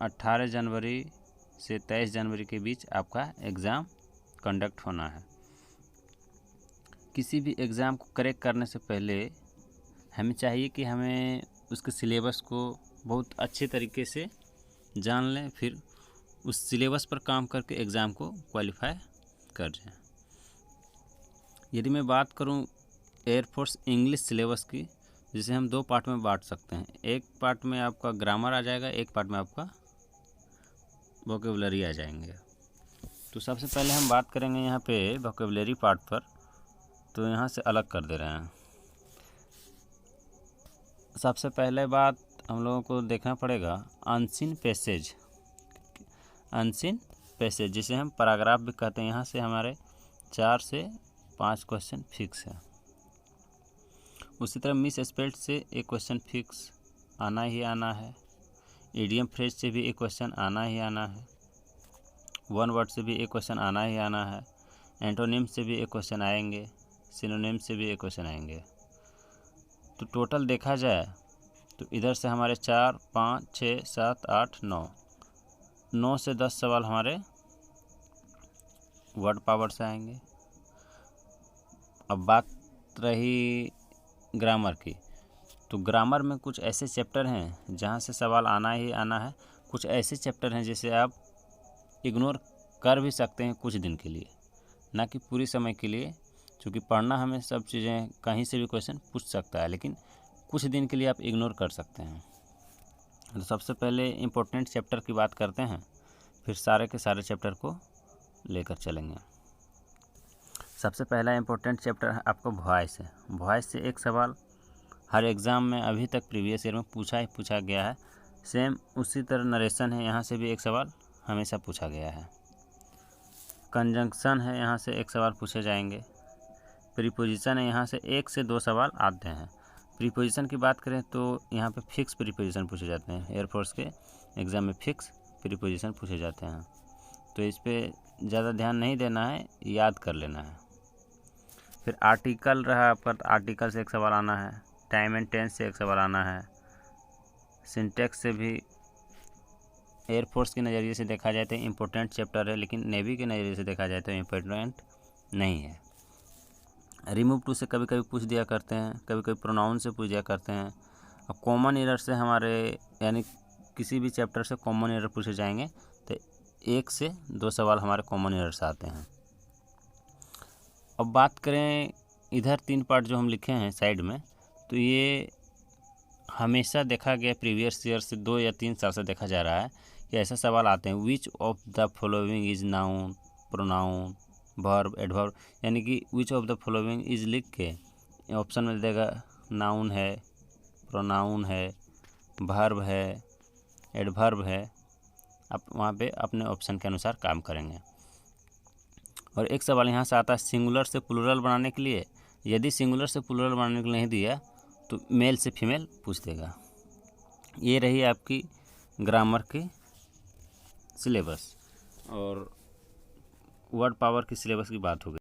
18 जनवरी से 23 जनवरी के बीच आपका एग्ज़ाम कंडक्ट होना है। किसी भी एग्ज़ाम को क्रैक करने से पहले हमें चाहिए कि हमें उसके सिलेबस को बहुत अच्छे तरीके से जान लें, फिर उस सिलेबस पर काम करके एग्ज़ाम को क्वालिफाई कर जाएं। यदि मैं बात करूं एयरफोर्स इंग्लिश सिलेबस की, जिसे हम 2 पार्ट में बांट सकते हैं। एक पार्ट में आपका ग्रामर आ जाएगा, एक पार्ट में आपका वोकेबलरी आ जाएंगे। तो सबसे पहले हम बात करेंगे यहाँ पे वोकेबलरी पार्ट पर, तो यहाँ से अलग कर दे रहे हैं। सबसे पहले बात हम लोगों को देखना पड़ेगा अनसीन पैसेज। अनसीन पैसेज जिसे हम पैराग्राफ भी कहते हैं, यहाँ से हमारे 4 से 5 क्वेश्चन फिक्स है। उसी तरह मिस स्पेल्ड से एक क्वेश्चन फिक्स आना ही आना है। इडियम फ्रेज से भी एक क्वेश्चन आना ही आना है। वन वर्ड से भी एक क्वेश्चन आना ही आना है। एंटोनिम से भी एक क्वेश्चन आएंगे। सिनोनिम से भी एक क्वेश्चन आएंगे। तो टोटल देखा जाए तो इधर से हमारे 4, 5, 6, 7, 8, 9 से 10 सवाल हमारे वर्ड पावर से आएंगे। अब बात रही ग्रामर की, तो ग्रामर में कुछ ऐसे चैप्टर हैं जहाँ से सवाल आना ही आना है। कुछ ऐसे चैप्टर हैं जिसे आप इग्नोर कर भी सकते हैं कुछ दिन के लिए, ना कि पूरी समय के लिए, क्योंकि पढ़ना हमें सब चीज़ें कहीं से भी क्वेश्चन पूछ सकता है, लेकिन कुछ दिन के लिए आप इग्नोर कर सकते हैं। तो सबसे पहले इम्पोर्टेंट चैप्टर की बात करते हैं, फिर सारे के सारे चैप्टर को लेकर चलेंगे। सबसे पहला इम्पोर्टेंट चैप्टर है आपका वॉइस है। वॉइस से एक सवाल हर एग्ज़ाम में अभी तक प्रीवियस ईयर में पूछा गया है। सेम उसी तरह नरेशन है, यहाँ से भी एक सवाल हमेशा पूछा गया है। कंजंक्शन है, यहाँ से एक सवाल पूछे जाएंगे। प्रीपोजिशन है, यहाँ से 1 से 2 सवाल आते हैं। प्रीपोजिशन की बात करें तो यहाँ पे फिक्स प्रीपोजिशन पूछे जाते हैं। एयरफोर्स के एग्ज़ाम में फिक्स प्रीपोजिशन पूछे जाते हैं, तो इस पर ज़्यादा ध्यान नहीं देना है, याद कर लेना है। फिर आर्टिकल रहा आपका, आर्टिकल से एक सवाल आना है। टाइम एंड टेंस से एक सवाल आना है। सिंटेक्स से भी एयरफोर्स के नज़रिए से देखा जाए तो इम्पोर्टेंट चैप्टर है, लेकिन नेवी के नज़रिए से देखा जाए तो इम्पोर्टेंट नहीं है। रिमूव टू से कभी कभी पूछ दिया करते हैं, कभी कभी प्रोनाउन से पूछ दिया करते हैं। और कॉमन एरर से हमारे, यानी किसी भी चैप्टर से कॉमन एरर पूछे जाएंगे तो 1 से 2 सवाल हमारे कॉमन एरर से आते हैं। अब बात करें इधर 3 पार्ट जो हम लिखे हैं साइड में, तो ये हमेशा देखा गया प्रीवियस ईयर से 2 या 3 साल से देखा जा रहा है कि ऐसे सवाल आते हैं। Which of the following is noun, pronoun, verb, adverb, यानी कि which of the following is लिख के ऑप्शन में देगा नाउन है, प्रोनाउन है, वर्ब है, एडवर्ब है। आप वहाँ पे अपने ऑप्शन के अनुसार काम करेंगे। और एक सवाल यहाँ से आता है सिंगुलर से प्लूरल बनाने के लिए। यदि सिंगुलर से प्लूरल बनाने के लिए नहीं दिया तो मेल से फीमेल पूछ देगा। ये रही आपकी ग्रामर की सिलेबस, और वर्ड पावर की सिलेबस की बात हो गई।